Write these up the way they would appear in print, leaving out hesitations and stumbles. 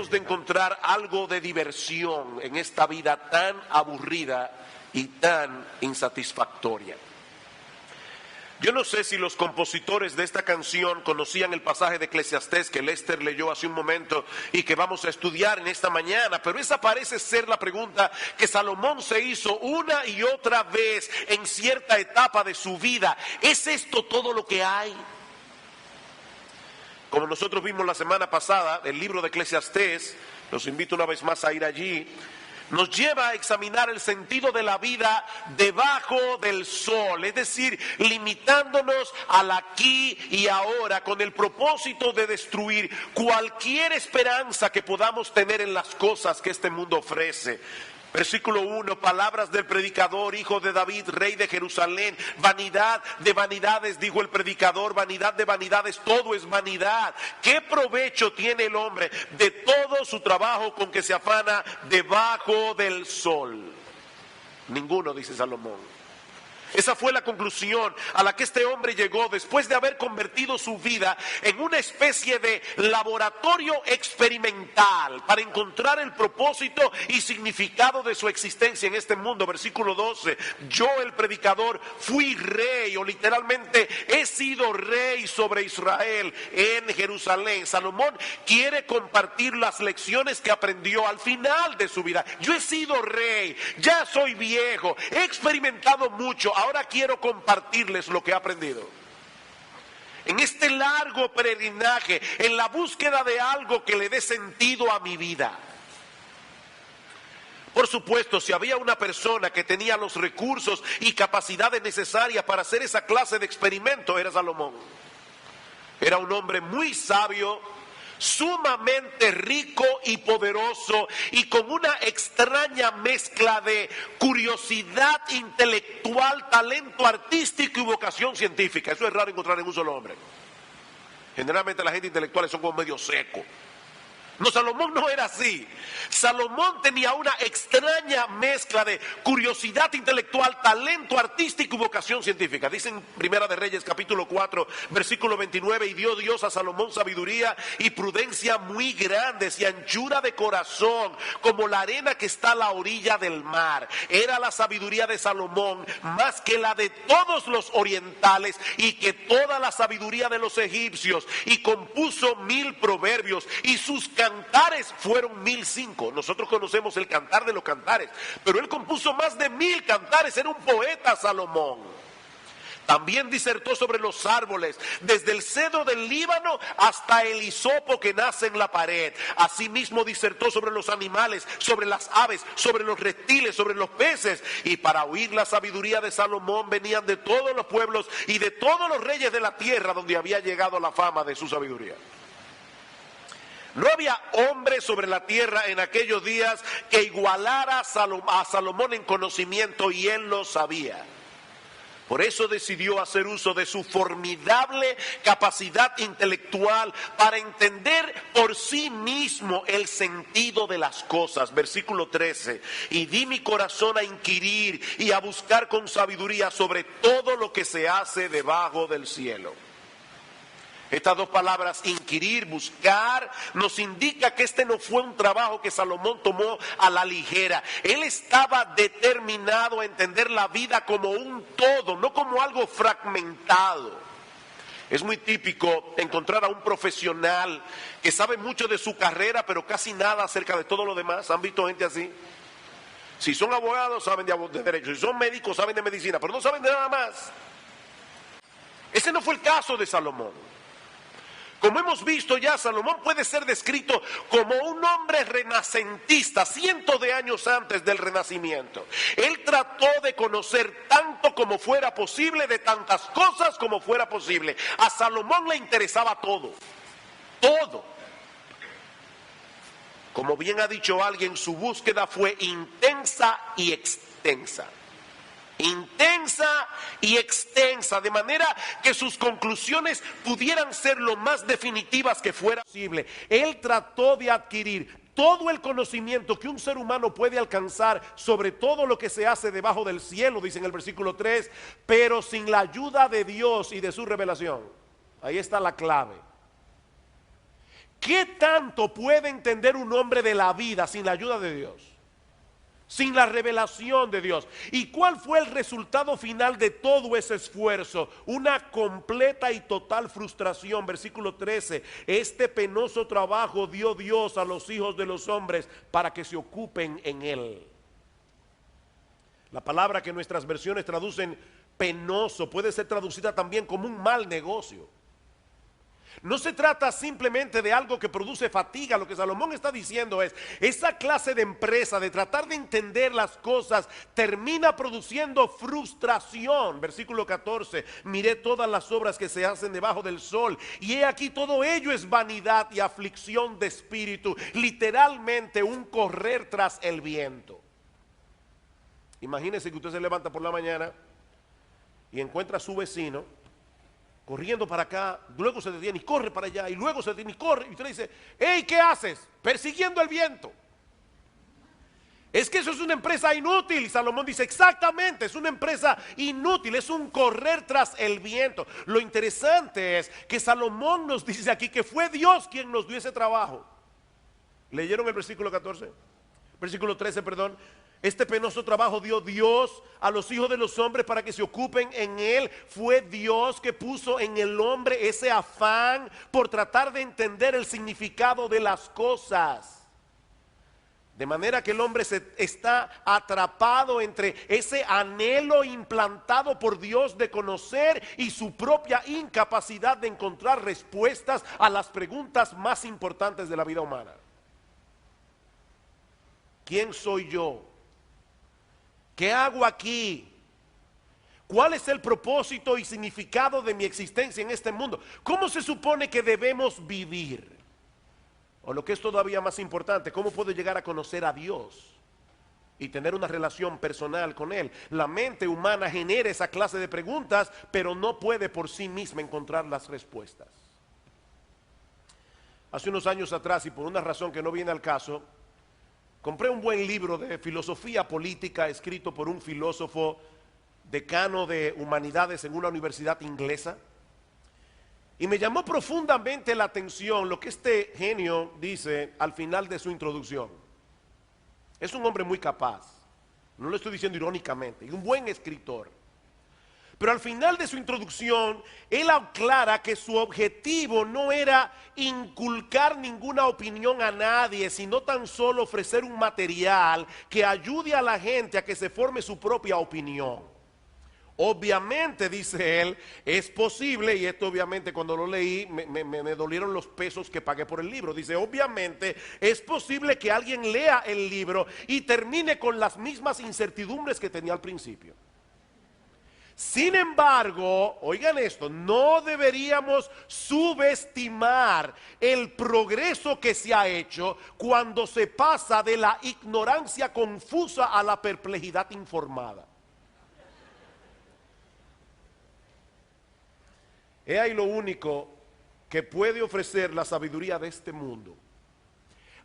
tratemos de encontrar algo de diversión en esta vida tan aburrida y tan insatisfactoria. Yo no sé si los compositores de esta canción conocían el pasaje de Eclesiastés que Lester leyó hace un momento y que vamos a estudiar en esta mañana, pero esa parece ser la pregunta que Salomón se hizo una y otra vez en cierta etapa de su vida. ¿Es esto todo lo que hay? Como nosotros vimos la semana pasada, el libro de Eclesiastés, los invito una vez más a ir allí, nos lleva a examinar el sentido de la vida debajo del sol, es decir, limitándonos al aquí y ahora con el propósito de destruir cualquier esperanza que podamos tener en las cosas que este mundo ofrece. Versículo 1, palabras del predicador, hijo de David, rey de Jerusalén. Vanidad de vanidades, dijo el predicador, vanidad de vanidades, todo es vanidad. ¿Qué provecho tiene el hombre de todo su trabajo con que se afana debajo del sol? Ninguno, dice Salomón. Esa fue la conclusión a la que este hombre llegó después de haber convertido su vida en una especie de laboratorio experimental para encontrar el propósito y significado de su existencia en este mundo. Versículo 12, yo el predicador fui rey, o literalmente he sido rey sobre Israel en Jerusalén. Salomón quiere compartir las lecciones que aprendió al final de su vida. Yo he sido rey, ya soy viejo, he experimentado mucho. Ahora quiero compartirles lo que he aprendido. En este largo peregrinaje, en la búsqueda de algo que le dé sentido a mi vida. Por supuesto, si había una persona que tenía los recursos y capacidades necesarias para hacer esa clase de experimento, era Salomón. Era un hombre muy sabio, sumamente rico y poderoso, y con una extraña mezcla de curiosidad intelectual, talento artístico y vocación científica. Eso es raro encontrar en un solo hombre. Generalmente la gente intelectual son como medio seco. No, Salomón no era así. Salomón tenía una extraña mezcla de curiosidad intelectual, talento artístico y vocación científica. Dicen Primera de Reyes capítulo 4 versículo 29, y dio Dios a Salomón sabiduría y prudencia muy grandes y anchura de corazón como la arena que está a la orilla del mar. Era la sabiduría de Salomón más que la de todos los orientales y que toda la sabiduría de los egipcios, y compuso 1000 proverbios, y sus cantares fueron 1005. Nosotros conocemos el cantar de los cantares, pero él compuso más de 1000 cantares. Era un poeta Salomón. También disertó sobre los árboles, desde el cedro del Líbano hasta el hisopo que nace en la pared. Asimismo disertó sobre los animales, sobre las aves, sobre los reptiles, sobre los peces. Y para oír la sabiduría de Salomón venían de todos los pueblos y de todos los reyes de la tierra donde había llegado la fama de su sabiduría. No había hombre sobre la tierra en aquellos días que igualara a Salomón en conocimiento, y él lo sabía. Por eso decidió hacer uso de su formidable capacidad intelectual para entender por sí mismo el sentido de las cosas. Versículo 13, y di mi corazón a inquirir y a buscar con sabiduría sobre todo lo que se hace debajo del cielo. Estas dos palabras, inquirir, buscar, nos indica que este no fue un trabajo que Salomón tomó a la ligera. Él estaba determinado a entender la vida como un todo, no como algo fragmentado. Es muy típico encontrar a un profesional que sabe mucho de su carrera, pero casi nada acerca de todo lo demás. ¿Han visto gente así? Si son abogados, saben de derecho. Si son médicos, saben de medicina, pero no saben de nada más. Ese no fue el caso de Salomón. Como hemos visto ya, Salomón puede ser descrito como un hombre renacentista, cientos de años antes del Renacimiento. Él trató de conocer tanto como fuera posible, de tantas cosas como fuera posible. A Salomón le interesaba todo, todo. Como bien ha dicho alguien, su búsqueda fue intensa y extensa. Intensa y extensa, de manera que sus conclusiones pudieran ser lo más definitivas que fuera posible. Él trató de adquirir todo el conocimiento que un ser humano puede alcanzar sobre todo lo que se hace debajo del cielo, dice en el versículo 3, pero sin la ayuda de Dios y de su revelación. Ahí está la clave. ¿Qué tanto puede entender un hombre de la vida sin la ayuda de Dios? Sin la revelación de Dios. ¿Y cuál fue el resultado final de todo ese esfuerzo? Una completa y total frustración. Versículo 13. Este penoso trabajo dio Dios a los hijos de los hombres para que se ocupen en él. La palabra que nuestras versiones traducen penoso puede ser traducida también como un mal negocio. No se trata simplemente de algo que produce fatiga. Lo que Salomón está diciendo es, esa clase de empresa de tratar de entender las cosas termina produciendo frustración. Versículo 14, miré todas las obras que se hacen debajo del sol, y he aquí todo ello es vanidad y aflicción de espíritu. Literalmente un correr tras el viento. Imagínese que usted se levanta por la mañana y encuentra a su vecino corriendo para acá, luego se detiene y corre para allá, y luego se detiene y corre, y usted le dice, hey, ¿qué haces? Persiguiendo el viento. Es que eso es una empresa inútil. Y Salomón dice, exactamente, es una empresa inútil, es un correr tras el viento. Lo interesante es que Salomón nos dice aquí que fue Dios quien nos dio ese trabajo. ¿Leyeron el versículo 14? Versículo 13, perdón. Este penoso trabajo dio Dios a los hijos de los hombres para que se ocupen en él. Fue Dios que puso en el hombre ese afán por tratar de entender el significado de las cosas. De manera que el hombre está atrapado entre ese anhelo implantado por Dios de conocer y su propia incapacidad de encontrar respuestas a las preguntas más importantes de la vida humana. ¿Quién soy yo? ¿Qué hago aquí? ¿Cuál es el propósito y significado de mi existencia en este mundo? ¿Cómo se supone que debemos vivir? O lo que es todavía más importante, ¿cómo puedo llegar a conocer a Dios y tener una relación personal con Él? La mente humana genera esa clase de preguntas, pero no puede por sí misma encontrar las respuestas. Hace unos años atrás, y por una razón que no viene al caso, compré un buen libro de filosofía política escrito por un filósofo decano de humanidades en una universidad inglesa. Y me llamó profundamente la atención lo que este genio dice al final de su introducción. Es un hombre muy capaz, no lo estoy diciendo irónicamente, y un buen escritor. Pero al final de su introducción, él aclara que su objetivo no era inculcar ninguna opinión a nadie, sino tan solo ofrecer un material que ayude a la gente a que se forme su propia opinión. Obviamente, dice él, es posible, y esto obviamente cuando lo leí me dolieron los pesos que pagué por el libro. Dice, obviamente es posible que alguien lea el libro y termine con las mismas incertidumbres que tenía al principio. Sin embargo, oigan esto, no deberíamos subestimar el progreso que se ha hecho cuando se pasa de la ignorancia confusa a la perplejidad informada. He ahí lo único que puede ofrecer la sabiduría de este mundo.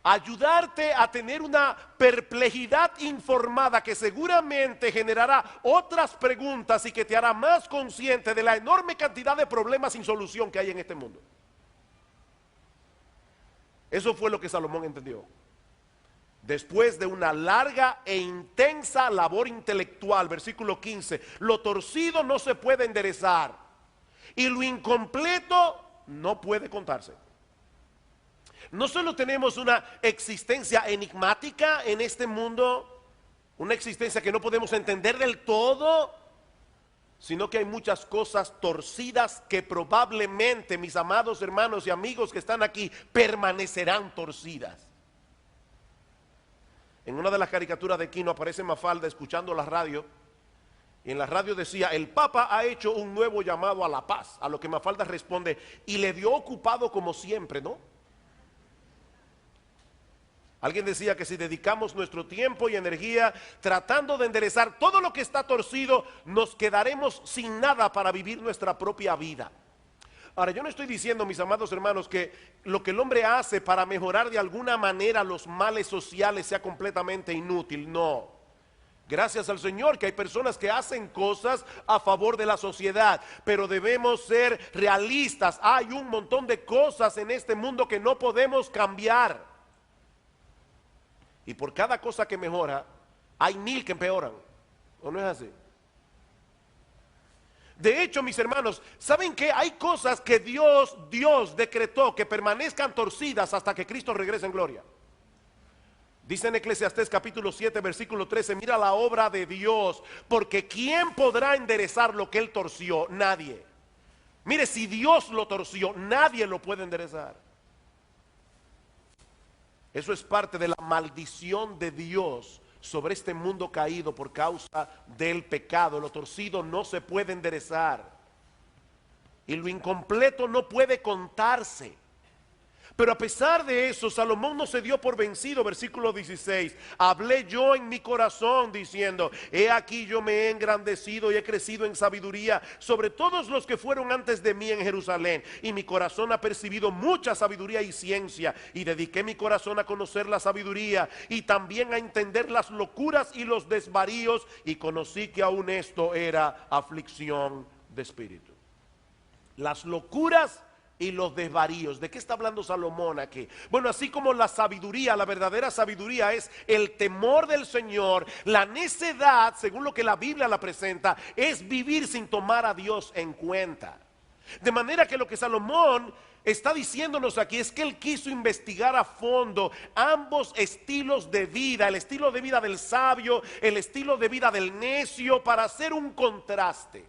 Ayudarte a tener una perplejidad informada que seguramente generará otras preguntas y que te hará más consciente de la enorme cantidad de problemas sin solución que hay en este mundo. Eso fue lo que Salomón entendió. Después de una larga e intensa labor intelectual, versículo 15, lo torcido no se puede enderezar y lo incompleto no puede contarse. No solo tenemos una existencia enigmática en este mundo, una existencia que no podemos entender del todo, sino que hay muchas cosas torcidas que probablemente, mis amados hermanos y amigos que están aquí, permanecerán torcidas. En una de las caricaturas de Quino aparece Mafalda escuchando la radio, y en la radio decía, el Papa ha hecho un nuevo llamado a la paz, a lo que Mafalda responde, y le dio ocupado como siempre, ¿no? Alguien decía que si dedicamos nuestro tiempo y energía tratando de enderezar todo lo que está torcido, nos quedaremos sin nada para vivir nuestra propia vida. Ahora, yo no estoy diciendo, mis amados hermanos, que lo que el hombre hace para mejorar de alguna manera los males sociales sea completamente inútil, no. Gracias al Señor que hay personas que hacen cosas a favor de la sociedad, pero debemos ser realistas. Hay un montón de cosas en este mundo que no podemos cambiar. Y por cada cosa que mejora, hay 1000 que empeoran. ¿O no es así? De hecho, mis hermanos, ¿saben qué? Hay cosas que Dios decretó que permanezcan torcidas hasta que Cristo regrese en gloria. Dice en Eclesiastés capítulo 7 versículo 13, mira la obra de Dios, porque ¿quién podrá enderezar lo que Él torció? Nadie. Mire, si Dios lo torció, nadie lo puede enderezar. Eso es parte de la maldición de Dios sobre este mundo caído por causa del pecado. Lo torcido no se puede enderezar y lo incompleto no puede contarse. Pero a pesar de eso, Salomón no se dio por vencido. Versículo 16, hablé yo en mi corazón diciendo, he aquí yo me he engrandecido y he crecido en sabiduría sobre todos los que fueron antes de mí en Jerusalén, y mi corazón ha percibido mucha sabiduría y ciencia, y dediqué mi corazón a conocer la sabiduría y también a entender las locuras y los desvaríos, y conocí que aún esto era aflicción de espíritu. Las locuras y los desvaríos. ¿De qué está hablando Salomón aquí? Bueno, así como la sabiduría, la verdadera sabiduría es el temor del Señor, la necedad, según lo que la Biblia la presenta, es vivir sin tomar a Dios en cuenta. De manera que lo que Salomón está diciéndonos aquí es que él quiso investigar a fondo ambos estilos de vida, el estilo de vida del sabio, el estilo de vida del necio, para hacer un contraste.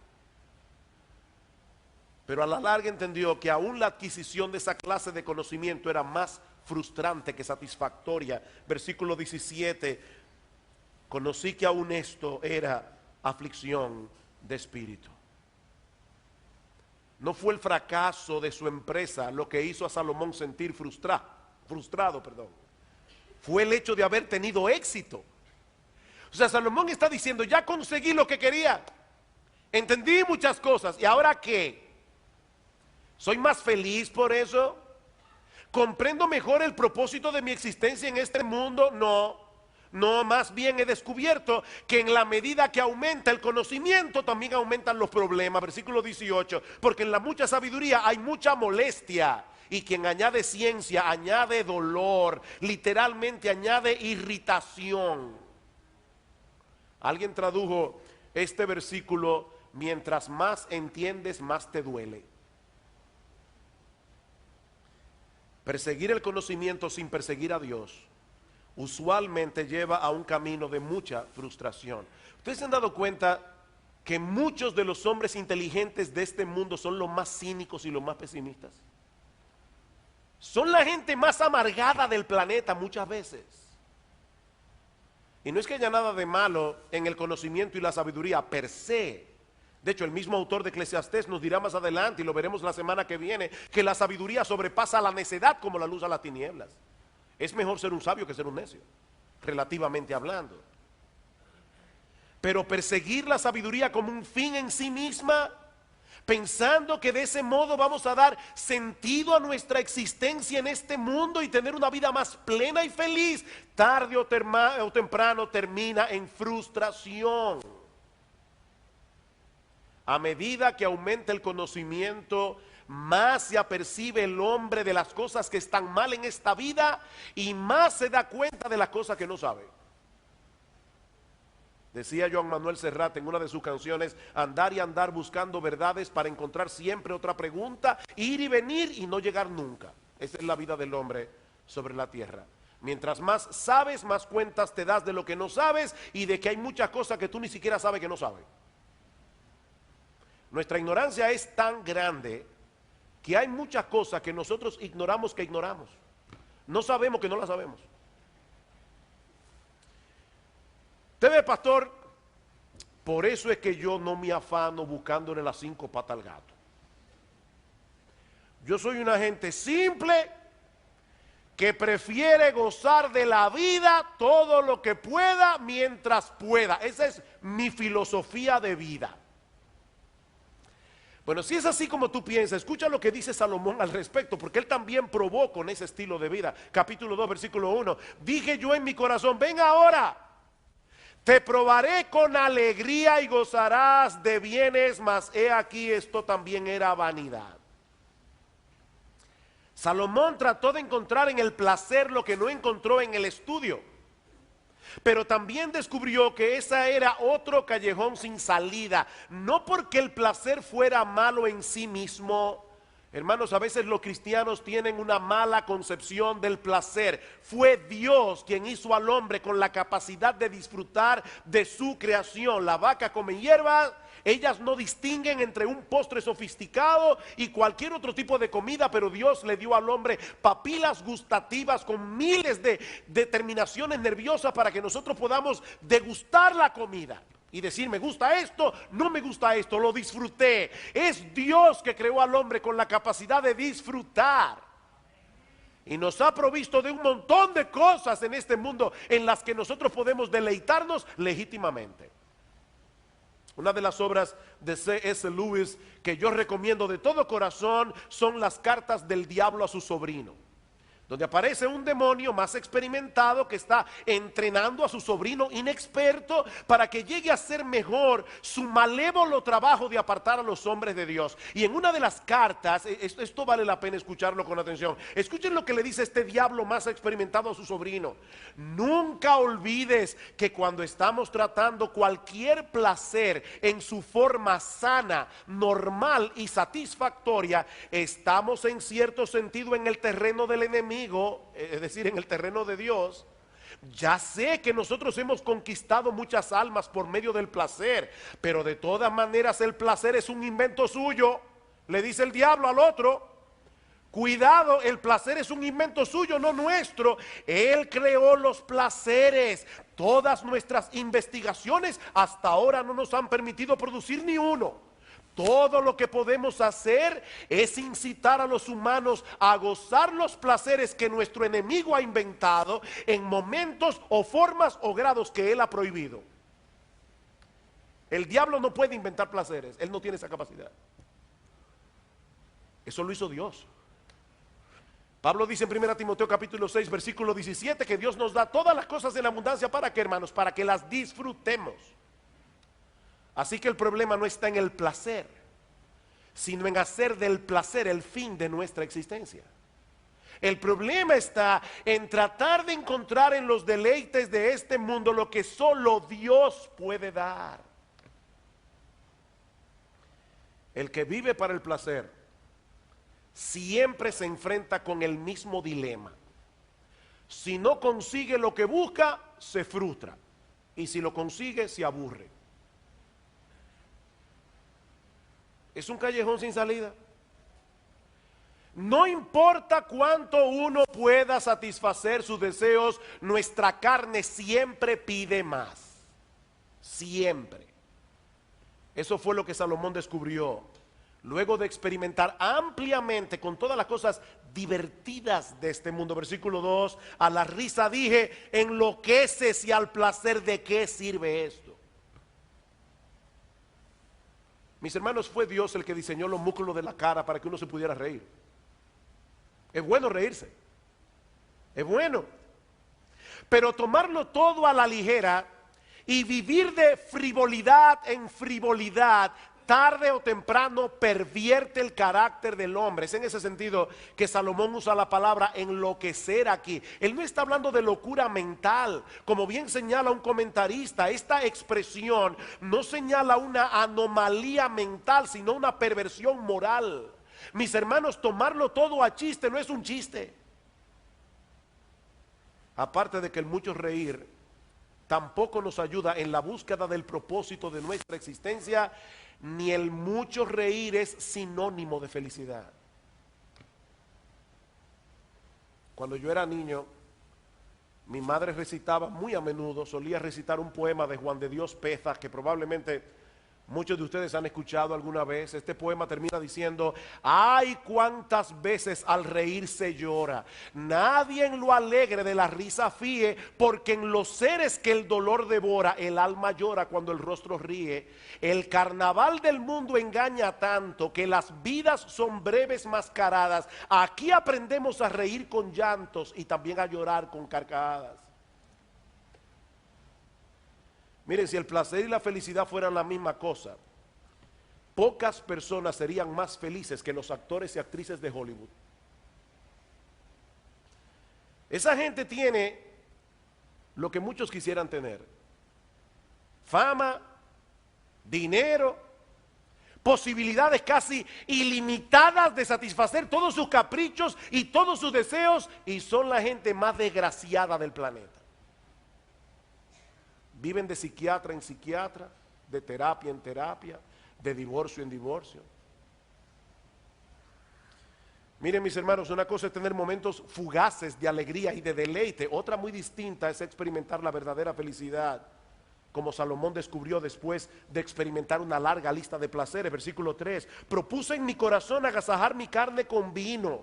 Pero a la larga entendió que aún la adquisición de esa clase de conocimiento era más frustrante que satisfactoria. Versículo 17, conocí que aún esto era aflicción de espíritu. No fue el fracaso de su empresa lo que hizo a Salomón sentir frustrado. Fue el hecho de haber tenido éxito. O sea, Salomón está diciendo, ya conseguí lo que quería, entendí muchas cosas, ¿y ahora qué? ¿Soy más feliz por eso? ¿Comprendo mejor el propósito de mi existencia en este mundo? No, más bien he descubierto que en la medida que aumenta el conocimiento, también aumentan los problemas. Versículo 18, porque en la mucha sabiduría hay mucha molestia, y quien añade ciencia añade dolor, literalmente añade irritación. Alguien tradujo este versículo, mientras más entiendes, más te duele. Perseguir el conocimiento sin perseguir a Dios usualmente lleva a un camino de mucha frustración. ¿Ustedes se han dado cuenta que muchos de los hombres inteligentes de este mundo son los más cínicos y los más pesimistas? Son la gente más amargada del planeta muchas veces. Y no es que haya nada de malo en el conocimiento y la sabiduría per se. De hecho, el mismo autor de Eclesiastés nos dirá más adelante, y lo veremos la semana que viene, que la sabiduría sobrepasa la necedad como la luz a las tinieblas. Es mejor ser un sabio que ser un necio, relativamente hablando. Pero perseguir la sabiduría como un fin en sí misma, pensando que de ese modo vamos a dar sentido a nuestra existencia en este mundo y tener una vida más plena y feliz, tarde o temprano termina en frustración. A medida que aumenta el conocimiento, más se apercibe el hombre de las cosas que están mal en esta vida y más se da cuenta de las cosas que no sabe. Decía Joan Manuel Serrat en una de sus canciones, andar y andar buscando verdades para encontrar siempre otra pregunta, ir y venir y no llegar nunca. Esa es la vida del hombre sobre la tierra. Mientras más sabes, más cuentas te das de lo que no sabes y de que hay muchas cosas que tú ni siquiera sabes que no sabes. Nuestra ignorancia es tan grande que hay muchas cosas que nosotros ignoramos que ignoramos. No sabemos que no las sabemos. Usted ve, pastor, por eso es que yo no me afano buscándole las 5 patas al gato. Yo soy una gente simple que prefiere gozar de la vida todo lo que pueda mientras pueda. Esa es mi filosofía de vida. Bueno, si es así como tú piensas, escucha lo que dice Salomón al respecto, porque él también probó con ese estilo de vida. Capítulo 2, versículo 1. Dije yo en mi corazón, ven ahora, Te probaré con alegría y gozarás de bienes, mas he aquí esto también era vanidad. Salomón trató de encontrar en el placer lo que no encontró en el estudio, pero también descubrió que esa era otro callejón sin salida. No porque el placer fuera malo en sí mismo. Hermanos, a veces los cristianos tienen una mala concepción del placer. Fue Dios quien hizo al hombre con la capacidad de disfrutar de su creación. La vaca come hierba, ellas no distinguen entre un postre sofisticado y cualquier otro tipo de comida, pero Dios le dio al hombre papilas gustativas con miles de terminaciones nerviosas para que nosotros podamos degustar la comida y decir, me gusta esto, no me gusta esto, lo disfruté. Es Dios que creó al hombre con la capacidad de disfrutar. Y nos ha provisto de un montón de cosas en este mundo en las que nosotros podemos deleitarnos legítimamente. Una de las obras de C.S. Lewis que yo recomiendo de todo corazón son las cartas del diablo a su sobrino, donde aparece un demonio más experimentado que está entrenando a su sobrino inexperto para que llegue a ser mejor su malévolo trabajo de apartar a los hombres de Dios. Y en una de las cartas, esto vale la pena escucharlo con atención. Escuchen lo que le dice este diablo más experimentado a su sobrino. Nunca olvides que cuando estamos tratando cualquier placer en su forma sana, normal y satisfactoria, estamos en cierto sentido en el terreno del enemigo, es decir, en el terreno de Dios. Ya sé que nosotros hemos conquistado muchas almas por medio del placer, pero de todas maneras el placer es un invento suyo, le dice el diablo al otro. Cuidado, el placer es un invento suyo, no nuestro. Él creó los placeres. Todas nuestras investigaciones hasta ahora no nos han permitido producir ni uno. Todo lo que podemos hacer es incitar a los humanos a gozar los placeres que nuestro enemigo ha inventado en momentos o formas o grados que él ha prohibido. El diablo no puede inventar placeres, él no tiene esa capacidad. Eso lo hizo Dios. Pablo dice en 1 Timoteo capítulo 6 versículo 17 que Dios nos da todas las cosas en abundancia. ¿Para qué, hermanos? Para que las disfrutemos. Así que el problema no está en el placer, sino en hacer del placer el fin de nuestra existencia. El problema está en tratar de encontrar en los deleites de este mundo lo que solo Dios puede dar. El que vive para el placer siempre se enfrenta con el mismo dilema. Si no consigue lo que busca, se frustra, y si lo consigue, se aburre. Es un callejón sin salida. No importa cuánto uno pueda satisfacer sus deseos, nuestra carne siempre pide más. Siempre. Eso fue lo que Salomón descubrió luego de experimentar ampliamente con todas las cosas divertidas de este mundo. Versículo 2, a la risa dije, enloqueces, y al placer, ¿de qué sirve esto? Mis hermanos, fue Dios el que diseñó los músculos de la cara para que uno se pudiera reír. Es bueno reírse, es bueno, pero tomarlo todo a la ligera y vivir de frivolidad en frivolidad, tarde o temprano pervierte el carácter del hombre. Es en ese sentido que Salomón usa la palabra enloquecer aquí. Él no está hablando de locura mental, como bien señala un comentarista. Esta expresión no señala una anomalía mental, sino una perversión moral. Mis hermanos, tomarlo todo a chiste no es un chiste. Aparte de que el mucho reír tampoco nos ayuda en la búsqueda del propósito de nuestra existencia, ni el mucho reír es sinónimo de felicidad. Cuando yo era niño, mi madre recitaba muy a menudo, solía recitar un poema de Juan de Dios Peza, que probablemente muchos de ustedes han escuchado alguna vez. Este poema termina diciendo: ay, cuántas veces al reír se llora, nadie en lo alegre de la risa fíe, porque en los seres que el dolor devora, el alma llora cuando el rostro ríe. El carnaval del mundo engaña tanto que las vidas son breves mascaradas. Aquí aprendemos a reír con llantos y también a llorar con carcajadas. Miren, si el placer y la felicidad fueran la misma cosa, pocas personas serían más felices que los actores y actrices de Hollywood. Esa gente tiene lo que muchos quisieran tener: fama, dinero, posibilidades casi ilimitadas de satisfacer todos sus caprichos y todos sus deseos, y son la gente más desgraciada del planeta. Viven de psiquiatra en psiquiatra, de terapia en terapia, de divorcio en divorcio. Miren, mis hermanos, una cosa es tener momentos fugaces de alegría y de deleite, otra muy distinta es experimentar la verdadera felicidad, como Salomón descubrió después de experimentar una larga lista de placeres. Versículo 3: propuse en mi corazón agasajar mi carne con vino,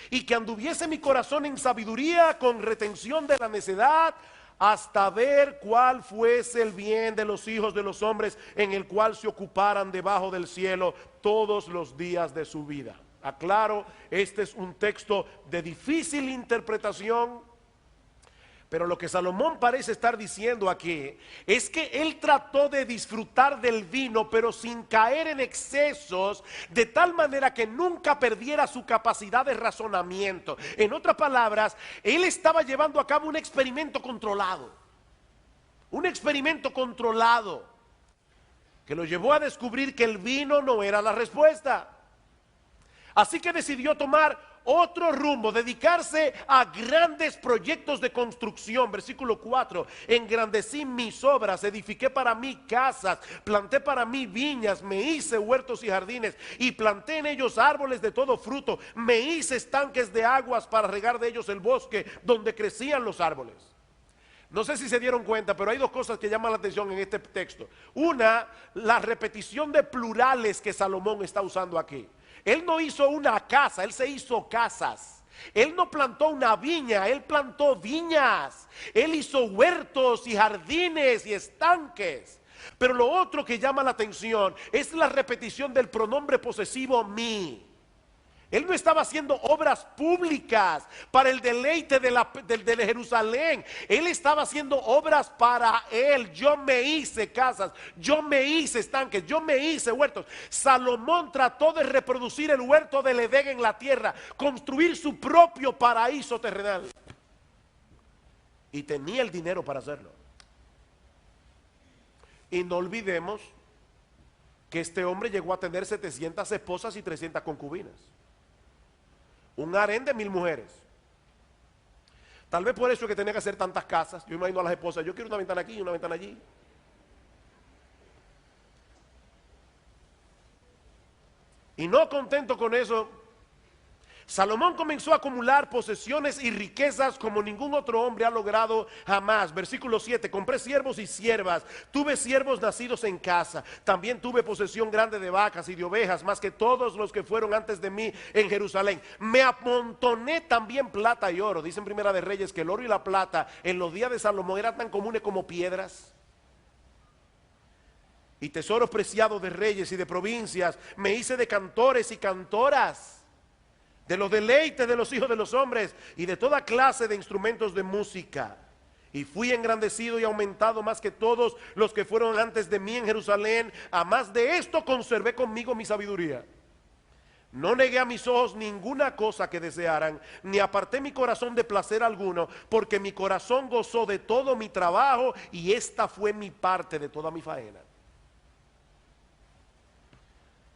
y que anduviese mi corazón en sabiduría con retención de la necedad, hasta ver cuál fuese el bien de los hijos de los hombres, en el cual se ocuparan debajo del cielo todos los días de su vida. Aclaro, este es un texto de difícil interpretación, pero lo que Salomón parece estar diciendo aquí es que él trató de disfrutar del vino, pero sin caer en excesos, de tal manera que nunca perdiera su capacidad de razonamiento. En otras palabras, él estaba llevando a cabo un experimento controlado. Un experimento controlado que lo llevó a descubrir que el vino no era la respuesta. Así que decidió tomar otro rumbo, dedicarse a grandes proyectos de construcción. Versículo 4: engrandecí mis obras, edifiqué para mí casas, planté para mí viñas, me hice huertos y jardines, y planté en ellos árboles de todo fruto, me hice estanques de aguas para regar de ellos el bosque donde crecían los árboles. No sé si se dieron cuenta, pero hay dos cosas que llaman la atención en este texto. Una, la repetición de plurales que Salomón está usando aquí. Él no hizo una casa, él se hizo casas. Él no plantó una viña, él plantó viñas. Él hizo huertos y jardines y estanques. Pero lo otro que llama la atención es la repetición del pronombre posesivo mi. Él no estaba haciendo obras públicas para el deleite de Jerusalén. Él estaba haciendo obras para él. Yo me hice casas, yo me hice estanques, yo me hice huertos. Salomón trató de reproducir el huerto del Edén en la tierra, construir su propio paraíso terrenal. Y tenía el dinero para hacerlo. Y no olvidemos que este hombre llegó a tener 700 esposas y 300 concubinas. Un harén de 1000 mujeres. Tal vez por eso es que tenía que hacer tantas casas. Yo imagino a las esposas: yo quiero una ventana aquí y una ventana allí. Y no contento con eso, Salomón comenzó a acumular posesiones y riquezas como ningún otro hombre ha logrado jamás. Versículo 7: compré siervos y siervas, tuve siervos nacidos en casa, también tuve posesión grande de vacas y de ovejas, más que todos los que fueron antes de mí en Jerusalén. Me amontoné también plata y oro. Dice en Primera de Reyes que el oro y la plata en los días de Salomón eran tan comunes como piedras. Y tesoros preciados de reyes y de provincias. Me hice de cantores y cantoras, de los deleites de los hijos de los hombres y de toda clase de instrumentos de música. Y fui engrandecido y aumentado más que todos los que fueron antes de mí en Jerusalén. A más de esto conservé conmigo mi sabiduría. No negué a mis ojos ninguna cosa que desearan, ni aparté mi corazón de placer alguno, porque mi corazón gozó de todo mi trabajo y esta fue mi parte de toda mi faena.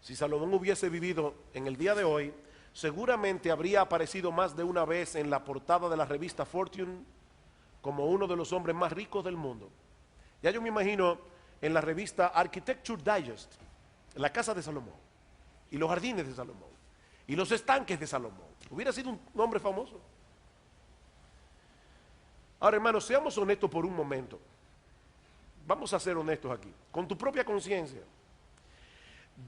Si Salomón hubiese vivido en el día de hoy, seguramente habría aparecido más de una vez en la portada de la revista Fortune como uno de los hombres más ricos del mundo. Ya yo me imagino en la revista Architecture Digest, en la casa de Salomón, y los jardines de Salomón, y los estanques de Salomón. Hubiera sido un hombre famoso. Ahora, hermanos, seamos honestos por un momento. Vamos a ser honestos aquí, con tu propia conciencia.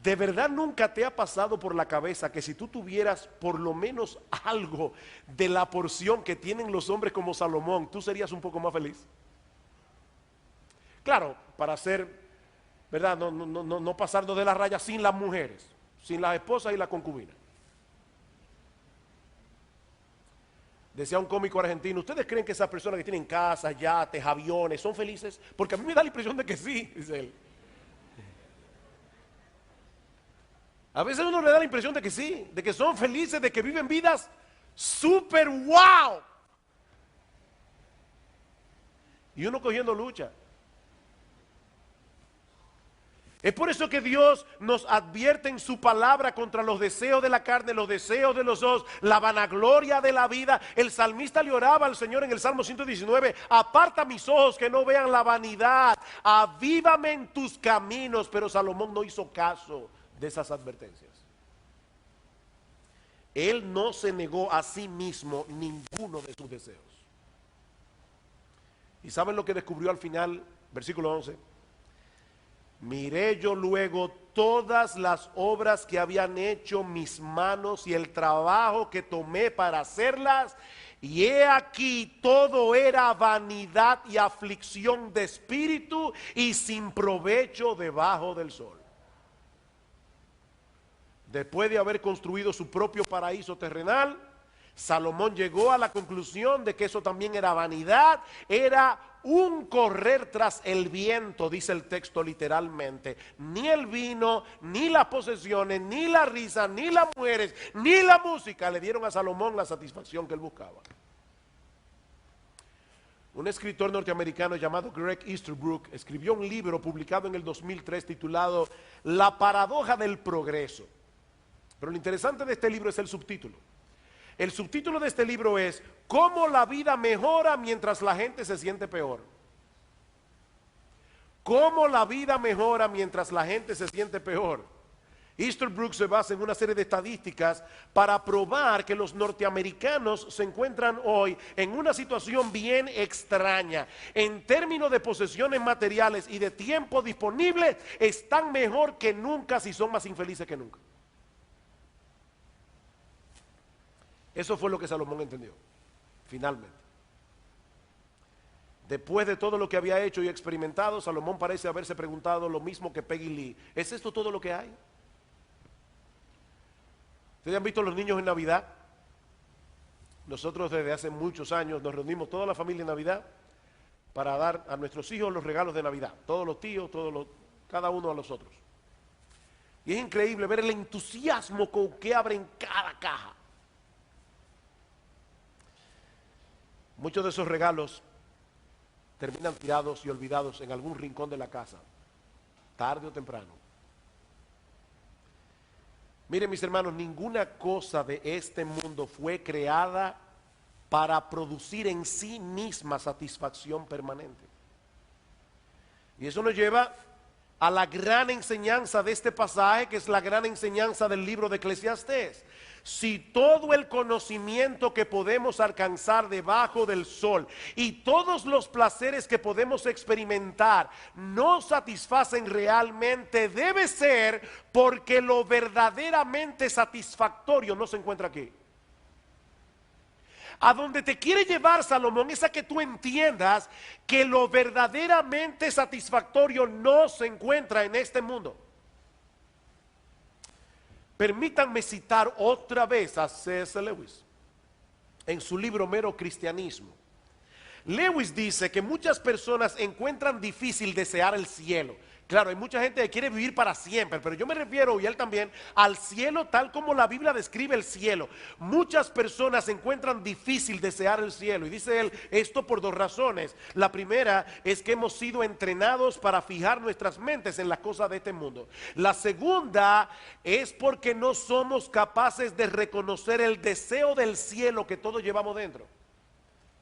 ¿De verdad nunca te ha pasado por la cabeza que si tú tuvieras por lo menos algo de la porción que tienen los hombres como Salomón, tú serías un poco más feliz? Claro, para ser, ¿verdad? No pasarnos de la raya sin las mujeres, sin las esposas y las concubinas. Decía un cómico argentino, ¿ustedes creen que esas personas que tienen casas, yates, aviones, son felices? Porque a mí me da la impresión de que sí, dice él. A veces uno le da la impresión de que sí, de que son felices, de que viven vidas súper wow. Y uno cogiendo lucha. Es por eso que Dios nos advierte en su palabra contra los deseos de la carne, los deseos de los ojos, la vanagloria de la vida. El salmista le oraba al Señor en el Salmo 119, aparta mis ojos que no vean la vanidad, avívame en tus caminos. Pero Salomón no hizo caso de esas advertencias. Él no se negó a sí mismo ninguno de sus deseos. ¿Y saben lo que descubrió al final? Versículo 11. Miré yo luego todas las obras que habían hecho mis manos y el trabajo que tomé para hacerlas, y he aquí todo era vanidad y aflicción de espíritu y sin provecho debajo del sol. Después de haber construido su propio paraíso terrenal, Salomón llegó a la conclusión de que eso también era vanidad, era un correr tras el viento, dice el texto literalmente. Ni el vino, ni las posesiones, ni la risa, ni las mujeres, ni la música le dieron a Salomón la satisfacción que él buscaba. Un escritor norteamericano llamado Greg Easterbrook escribió un libro publicado en el 2003 titulado La paradoja del progreso. Pero lo interesante de este libro es el subtítulo. El subtítulo de este libro es ¿Cómo la vida mejora mientras la gente se siente peor? ¿Cómo la vida mejora mientras la gente se siente peor? Easterbrook se basa en una serie de estadísticas para probar que los norteamericanos se encuentran hoy en una situación bien extraña. En términos de posesiones materiales y de tiempo disponible, están mejor que nunca, si son más infelices que nunca. Eso fue lo que Salomón entendió, finalmente. Después de todo lo que había hecho y experimentado, Salomón parece haberse preguntado lo mismo que Peggy Lee. ¿Es esto todo lo que hay? ¿Ustedes han visto los niños en Navidad? Nosotros desde hace muchos años nos reunimos toda la familia en Navidad para dar a nuestros hijos los regalos de Navidad. Todos los tíos, cada uno a los otros. Y es increíble ver el entusiasmo con que abren cada caja. Muchos de esos regalos terminan tirados y olvidados en algún rincón de la casa, tarde o temprano. Miren, mis hermanos, ninguna cosa de este mundo fue creada para producir en sí misma satisfacción permanente. Y eso nos lleva a la gran enseñanza de este pasaje, que es la gran enseñanza del libro de Eclesiastés. Si todo el conocimiento que podemos alcanzar debajo del sol y todos los placeres que podemos experimentar no satisfacen realmente, debe ser porque lo verdaderamente satisfactorio no se encuentra aquí. A donde te quiere llevar Salomón es a que tú entiendas que lo verdaderamente satisfactorio no se encuentra en este mundo. Permítanme citar otra vez a C.S. Lewis en su libro Mero Cristianismo. Lewis dice que muchas personas encuentran difícil desear el cielo. Claro, hay mucha gente que quiere vivir para siempre, pero yo me refiero, y él también, al cielo tal como la Biblia describe el cielo. Muchas personas encuentran difícil desear el cielo, y dice él esto por dos razones. La primera es que hemos sido entrenados para fijar nuestras mentes en las cosas de este mundo. La segunda es porque no somos capaces de reconocer el deseo del cielo que todos llevamos dentro.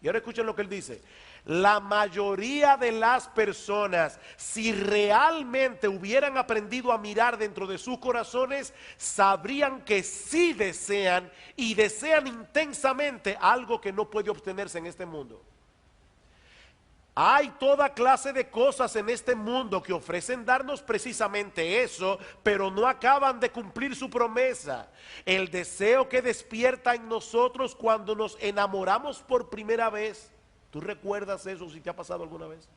Y ahora escuchen lo que él dice. La mayoría de las personas, si realmente hubieran aprendido a mirar dentro de sus corazones, sabrían que sí desean y desean intensamente algo que no puede obtenerse en este mundo. Hay toda clase de cosas en este mundo que ofrecen darnos precisamente eso, pero no acaban de cumplir su promesa. El deseo que despierta en nosotros cuando nos enamoramos por primera vez. ¿Tú recuerdas eso si te ha pasado alguna vez?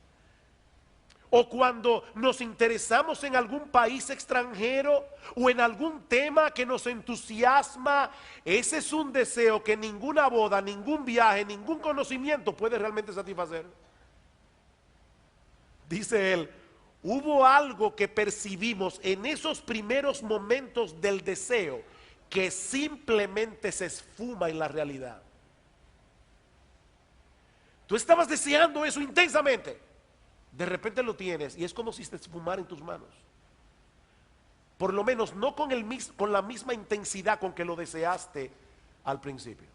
o cuando nos interesamos en algún país extranjero o en algún tema que nos entusiasma. Ese es un deseo que ninguna boda, ningún viaje, ningún conocimiento puede realmente satisfacer. Dice él, hubo algo que percibimos en esos primeros momentos del deseo que simplemente se esfuma en la realidad. Tú estabas deseando eso intensamente, de repente lo tienes y es como si se esfumara en tus manos. Por lo menos no con la misma intensidad con que lo deseaste al principio.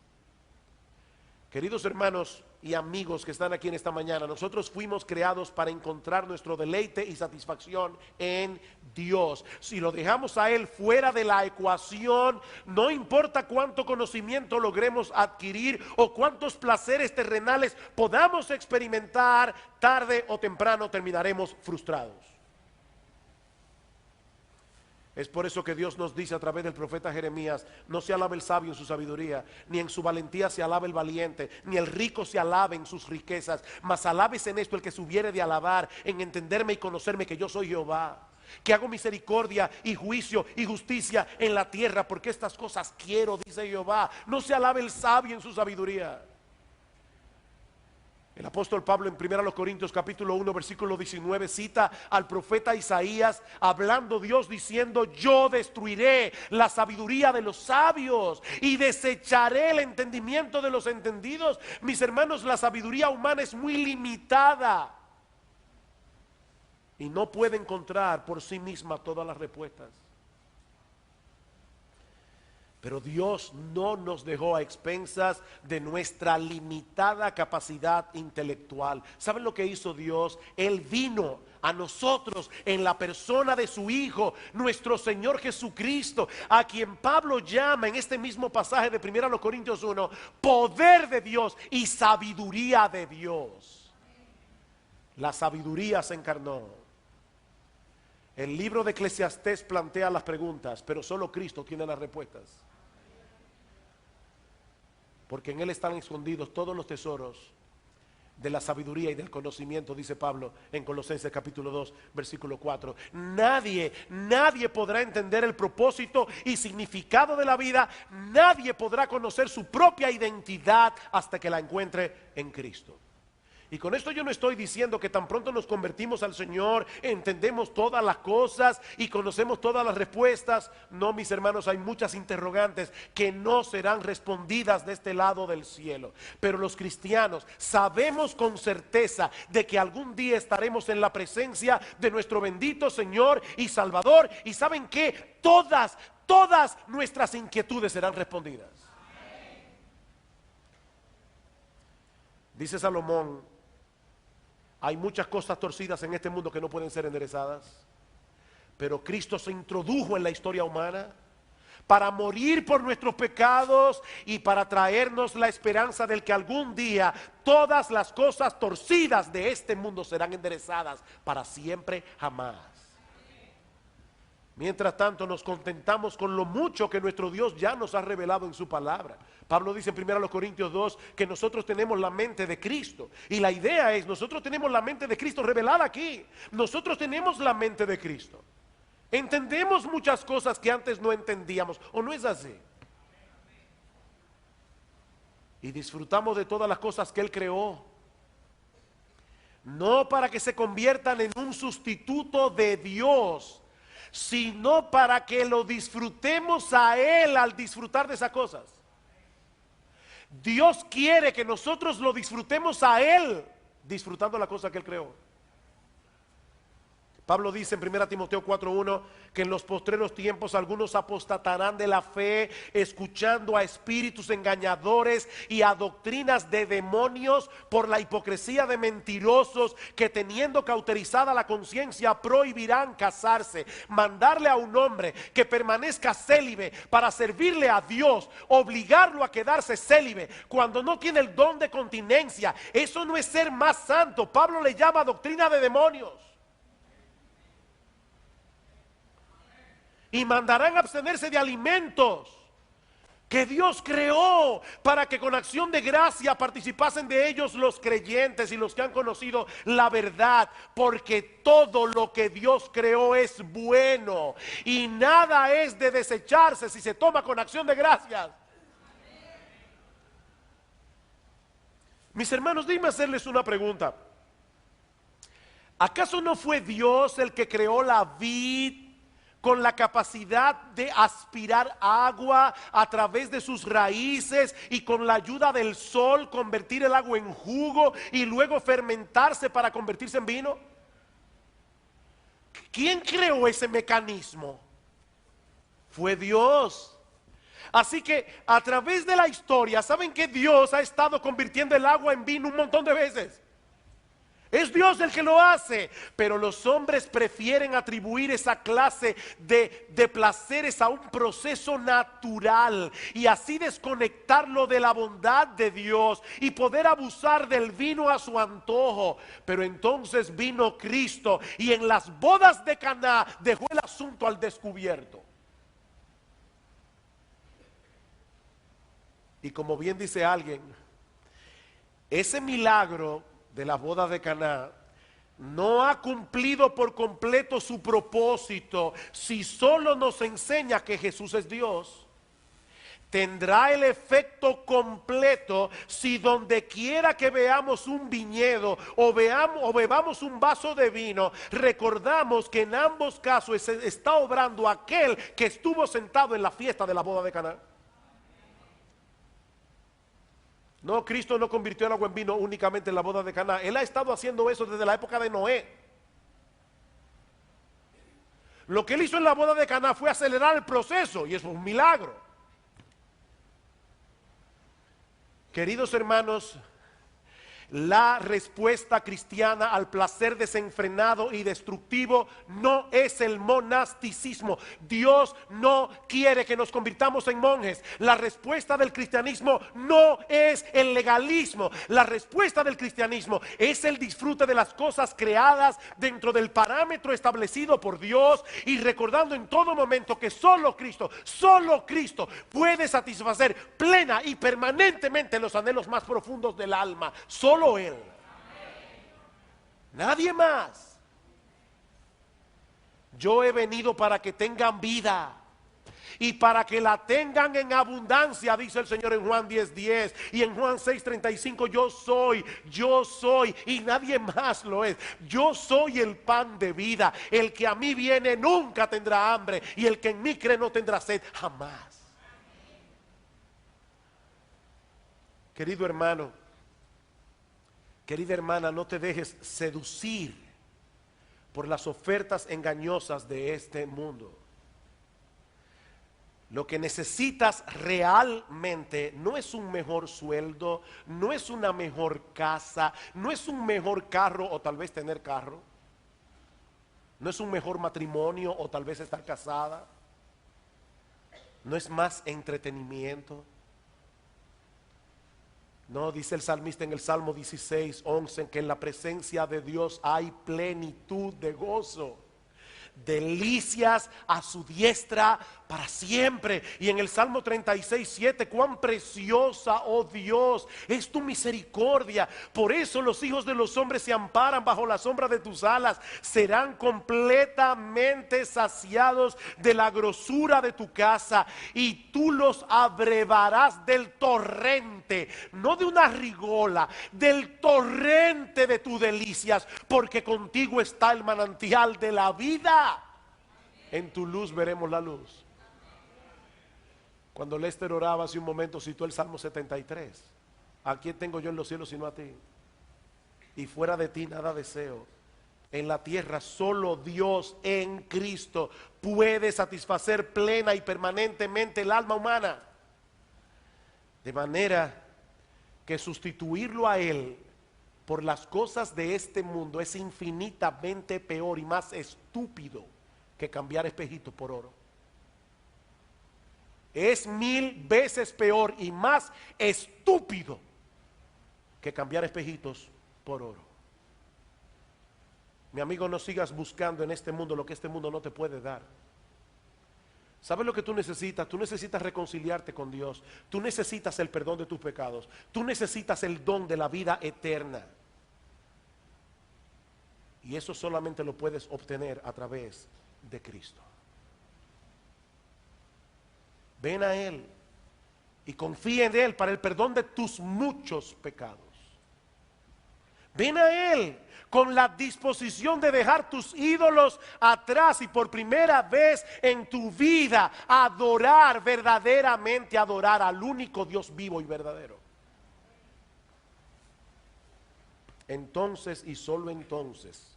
Queridos hermanos y amigos que están aquí en esta mañana, nosotros fuimos creados para encontrar nuestro deleite y satisfacción en Dios. Si lo dejamos a Él fuera de la ecuación, no importa cuánto conocimiento logremos adquirir o cuántos placeres terrenales podamos experimentar, tarde o temprano terminaremos frustrados. Es por eso que Dios nos dice a través del profeta Jeremías: no se alabe el sabio en su sabiduría, ni en su valentía se alabe el valiente, ni el rico se alabe en sus riquezas, mas alabes en esto el que se hubiere de alabar, en entenderme y conocerme que yo soy Jehová, que hago misericordia y juicio y justicia en la tierra, porque estas cosas quiero, dice Jehová. No se alabe el sabio en su sabiduría. El apóstol Pablo en 1 Corintios capítulo 1 versículo 19 cita al profeta Isaías hablando Dios diciendo: yo destruiré la sabiduría de los sabios y desecharé el entendimiento de los entendidos. Mis hermanos, la sabiduría humana es muy limitada y no puede encontrar por sí misma todas las respuestas. Pero Dios no nos dejó a expensas de nuestra limitada capacidad intelectual. ¿Saben lo que hizo Dios? Él vino a nosotros en la persona de su Hijo, nuestro Señor Jesucristo, a quien Pablo llama en este mismo pasaje de 1 Corintios 1, poder de Dios y sabiduría de Dios. La sabiduría se encarnó. El libro de Eclesiastés plantea las preguntas, pero solo Cristo tiene las respuestas. Porque en Él están escondidos todos los tesoros de la sabiduría y del conocimiento, dice Pablo en Colosenses capítulo 2, versículo 4. Nadie podrá entender el propósito y significado de la vida. Nadie podrá conocer su propia identidad hasta que la encuentre en Cristo. Y con esto yo no estoy diciendo que tan pronto nos convertimos al Señor, entendemos todas las cosas y conocemos todas las respuestas. No, mis hermanos, hay muchas interrogantes que no serán respondidas de este lado del cielo. Pero los cristianos sabemos con certeza de que algún día estaremos en la presencia de nuestro bendito Señor y Salvador. Y ¿saben qué? Todas nuestras inquietudes serán respondidas. Dice Salomón: hay muchas cosas torcidas en este mundo que no pueden ser enderezadas, pero Cristo se introdujo en la historia humana para morir por nuestros pecados y para traernos la esperanza del que algún día todas las cosas torcidas de este mundo serán enderezadas para siempre jamás. Mientras tanto nos contentamos con lo mucho que nuestro Dios ya nos ha revelado en su palabra. Pablo dice en 1 Corintios 2 que nosotros tenemos la mente de Cristo. Y la idea es, nosotros tenemos la mente de Cristo revelada aquí. Nosotros tenemos la mente de Cristo. Entendemos muchas cosas que antes no entendíamos, ¿o no es así? Y disfrutamos de todas las cosas que Él creó. No para que se conviertan en un sustituto de Dios, sino para que lo disfrutemos a Él al disfrutar de esas cosas. Dios quiere que nosotros lo disfrutemos a Él disfrutando la cosa que Él creó. Pablo dice en 1 Timoteo 4:1 que en los postreros tiempos algunos apostatarán de la fe, escuchando a espíritus engañadores y a doctrinas de demonios, por la hipocresía de mentirosos que, teniendo cauterizada la conciencia, prohibirán casarse, mandarle a un hombre que permanezca célibe para servirle a Dios, obligarlo a quedarse célibe cuando no tiene el don de continencia. Eso no es ser más santo. Pablo le llama doctrina de demonios. Y mandarán abstenerse de alimentos que Dios creó para que con acción de gracia participasen de ellos los creyentes y los que han conocido la verdad, porque todo lo que Dios creó es bueno y nada es de desecharse si se toma con acción de gracias. Mis hermanos, déjenme hacerles una pregunta. ¿Acaso no fue Dios el que creó la vid con la capacidad de aspirar agua a través de sus raíces y con la ayuda del sol convertir el agua en jugo y luego fermentarse para convertirse en vino? ¿Quién creó ese mecanismo? Fue Dios. Así que a través de la historia, ¿saben que Dios ha estado convirtiendo el agua en vino un montón de veces? Es Dios el que lo hace, pero los hombres prefieren atribuir esa clase de placeres a un proceso natural y así desconectarlo de la bondad de Dios y poder abusar del vino a su antojo. Pero entonces vino Cristo y en las bodas de Caná dejó el asunto al descubierto. Y como bien dice alguien, ese milagro de las bodas de Caná no ha cumplido por completo su propósito si solo nos enseña que Jesús es Dios. Tendrá el efecto completo si donde quiera que veamos un viñedo o bebamos un vaso de vino, recordamos que en ambos casos está obrando aquel que estuvo sentado en la fiesta de la boda de Caná. No, Cristo no convirtió el agua en vino únicamente en la boda de Caná. Él ha estado haciendo eso desde la época de Noé. Lo que él hizo en la boda de Caná fue acelerar el proceso y eso es un milagro. Queridos hermanos, la respuesta cristiana al placer desenfrenado y destructivo no es el monasticismo. Dios no quiere que nos convirtamos en monjes. La respuesta del cristianismo no es el legalismo. La respuesta del cristianismo es el disfrute de las cosas creadas dentro del parámetro establecido por Dios y recordando en todo momento que solo Cristo puede satisfacer plena y permanentemente los anhelos más profundos del alma. Solo Él. Nadie más. Yo he venido para que tengan vida y para que la tengan en abundancia, dice el Señor en Juan 10:10 y en Juan 6:35. Yo soy y nadie más lo es. Yo soy el pan de vida. El que a mí viene nunca tendrá hambre y el que en mí cree no tendrá sed jamás. Querido hermano, querida hermana, no te dejes seducir por las ofertas engañosas de este mundo. Lo que necesitas realmente no es un mejor sueldo, no es una mejor casa, no es un mejor carro o tal vez tener carro, no es un mejor matrimonio o tal vez estar casada, no es más entretenimiento. No, dice el salmista en el Salmo 16:11 que en la presencia de Dios hay plenitud de gozo, delicias a su diestra para siempre. Y en el Salmo 36:7, cuán preciosa, oh Dios, es tu misericordia. Por eso los hijos de los hombres se amparan bajo la sombra de tus alas. Serán completamente saciados de la grosura de tu casa y tú los abrevarás del torrente, no de una rigola, del torrente de tus delicias, porque contigo está el manantial de la vida. En tu luz veremos la luz. Cuando Lester oraba hace un momento, citó el Salmo 73. ¿A quién tengo yo en los cielos sino a ti? Y fuera de ti nada deseo. En la tierra solo Dios en Cristo puede satisfacer plena y permanentemente el alma humana. De manera que sustituirlo a Él por las cosas de este mundo es infinitamente peor y más estúpido que cambiar espejitos por oro. Es 1000 veces peor y más estúpido que cambiar espejitos por oro. Mi amigo, no sigas buscando en este mundo lo que este mundo no te puede dar. ¿Sabes lo que tú necesitas? Tú necesitas reconciliarte con Dios. Tú necesitas el perdón de tus pecados. Tú necesitas el don de la vida eterna. Y eso solamente lo puedes obtener a través de Cristo. Ven a Él y confía en Él para el perdón de tus muchos pecados. Ven a Él con la disposición de dejar tus ídolos atrás y por primera vez en tu vida adorar, verdaderamente adorar al único Dios vivo y verdadero. Entonces y solo entonces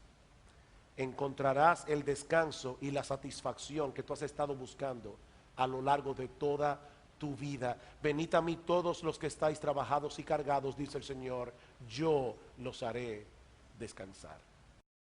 encontrarás el descanso y la satisfacción que tú has estado buscando a lo largo de toda tu vida. Venid a mí todos los que estáis trabajados y cargados, dice el Señor, yo los haré descansar.